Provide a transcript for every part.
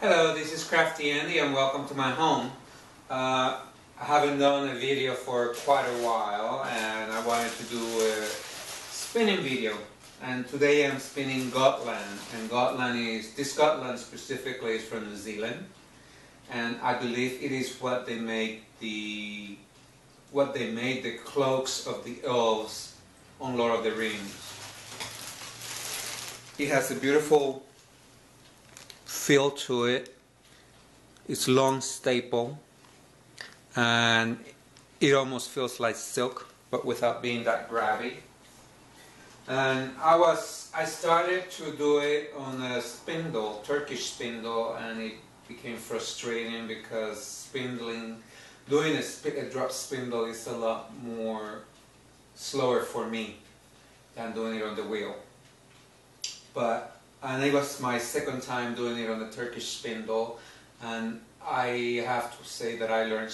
Hello, this is Crafty Andy and welcome to my home. I haven't done a video for quite a while and I wanted to do a spinning video. And today I'm spinning Gotland, and this Gotland specifically is from New Zealand, and I believe it is what they made the cloaks of the elves on Lord of the Rings. It has a beautiful feel to it. It's long staple and it almost feels like silk, but without being that grabby. And I started to do it on a spindle, Turkish spindle, and it became frustrating because doing a drop spindle is a lot more slower for me than doing it on the wheel. And it was my second time doing it on the Turkish spindle, and I have to say that I learned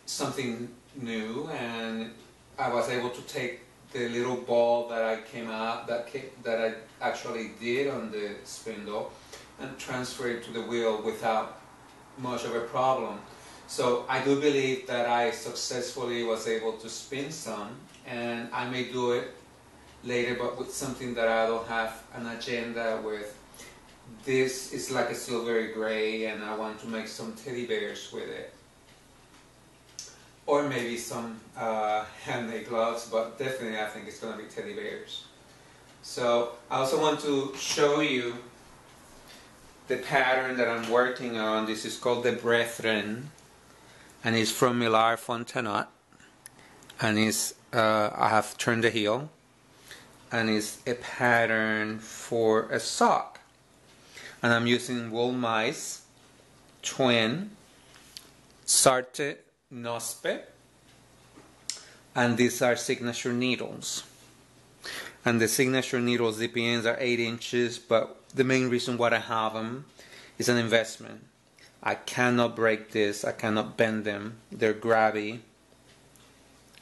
something new, and I was able to take the little ball that I actually did on the spindle and transfer it to the wheel without much of a problem. So I do believe that I successfully was able to spin some, and I may do it later, but with something that I don't have an agenda with. This is like a silvery gray and I want to make some teddy bears with it. Or maybe some handmade gloves, but definitely I think it's going to be teddy bears. So I also want to show you the pattern that I'm working on. This is called the Brethren and it's from Millar Fontenot, and I have turned the heel, and it's a pattern for a sock, and I'm using wool mice, twin, Sarte Nospe, and these are signature needles, and the signature needles DPNs are 8 inches, but the main reason why I have them is an investment. I cannot break this, I cannot bend them, they're grabby,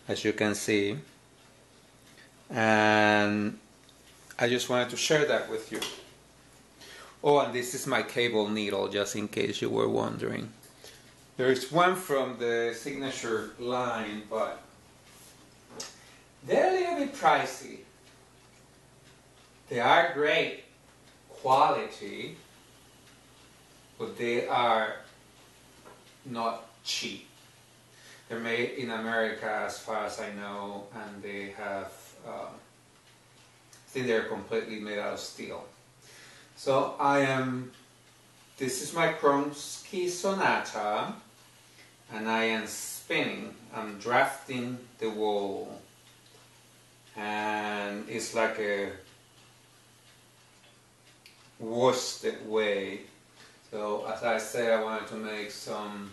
as you can see. And I just wanted to share that with you. Oh, and this is my cable needle, just in case you were wondering. There is one from the signature line, but they're a little bit pricey. They are great quality, but they are not cheap. They're made in America as far as I know, and they have I think they're completely made out of steel. So this is my Kronsky Sonata, and I am spinning. I'm drafting the wool, and it's like a worsted way. So as I said, I wanted to make some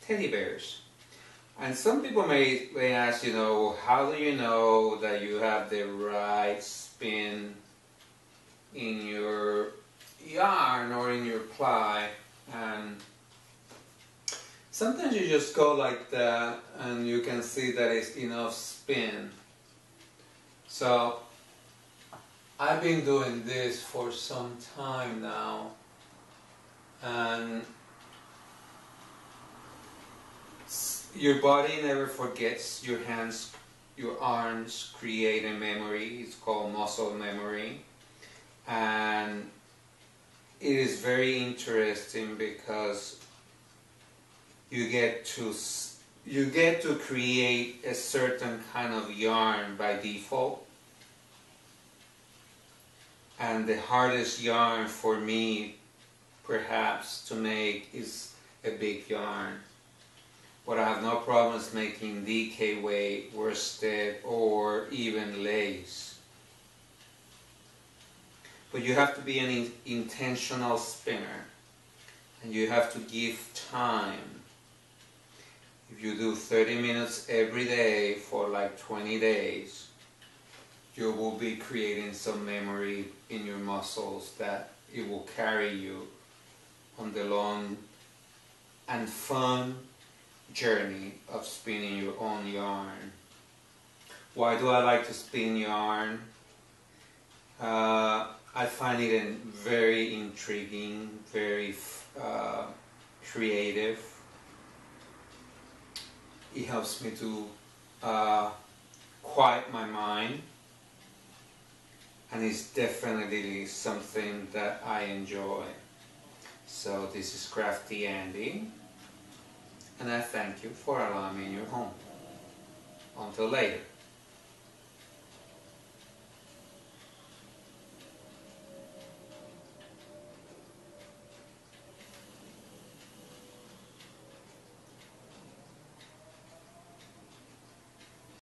teddy bears. And some people may ask, how do you know that you have the right spin in your yarn or in your ply? And sometimes you just go like that and you can see that it's enough spin. So I've been doing this for some time now, and your body never forgets. Your hands, your arms create a memory. It's called muscle memory, and it is very interesting because you get to create a certain kind of yarn by default. And the hardest yarn for me, perhaps, to make is a big yarn. But I have no problems making DK weight, worsted, or even lace. But you have to be an intentional spinner, and you have to give time. If you do 30 minutes every day for like 20 days, you will be creating some memory in your muscles that it will carry you on the long and fun journey of spinning your own yarn. Why do I like to spin yarn? I find it very intriguing, very creative. It helps me to quiet my mind, and it's definitely something that I enjoy. So this is Crafty Andy, and I thank you for allowing me in your home. Until later.